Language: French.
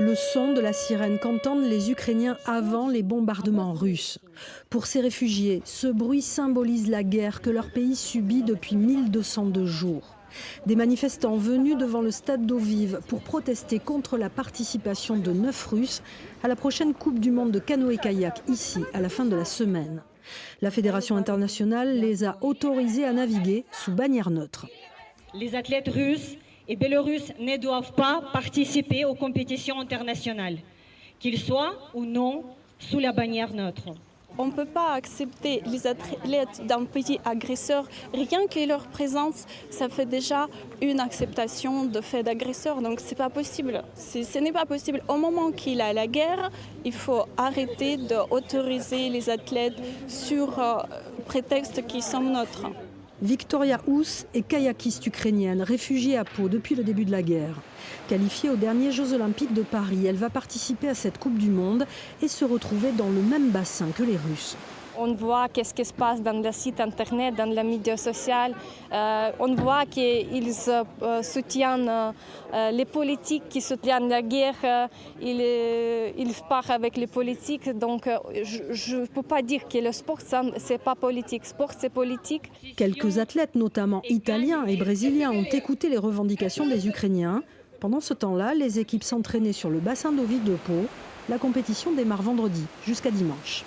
Le son de la sirène qu'entendent les Ukrainiens avant les bombardements russes. Pour ces réfugiés, ce bruit symbolise la guerre que leur pays subit depuis 1202 jours. Des manifestants venus devant le stade d'eau vive pour protester contre la participation de 9 Russes à la prochaine Coupe du Monde de canoë-kayak ici à la fin de la semaine. La Fédération internationale les a autorisés à naviguer sous bannière neutre. Les athlètes russes et biélorusses ne doivent pas participer aux compétitions internationales, qu'ils soient ou non sous la bannière neutre. On ne peut pas accepter les athlètes d'un pays agresseur. Rien que leur présence, ça fait déjà une acceptation de fait d'agresseur. Donc c'est pas possible. Ce n'est pas possible. Au moment qu'il y a la guerre, il faut arrêter d'autoriser les athlètes sur prétexte qu'ils sont neutres. Victoria Ous est kayakiste ukrainienne, réfugiée à Pau depuis le début de la guerre. Qualifiée aux derniers Jeux Olympiques de Paris, elle va participer à cette Coupe du Monde et se retrouver dans le même bassin que les Russes. On voit qu'est-ce qui se passe dans le site internet, dans les médias sociaux. On voit qu'ils soutiennent les politiques qui soutiennent la guerre. Ils partent avec les politiques. Donc je ne peux pas dire que le sport, ce n'est pas politique. Sport, c'est politique. Quelques athlètes, notamment italiens et brésiliens, ont écouté les revendications des Ukrainiens. Pendant ce temps-là, les équipes s'entraînaient sur le bassin d'eau vide de Pau. La compétition démarre vendredi jusqu'à dimanche.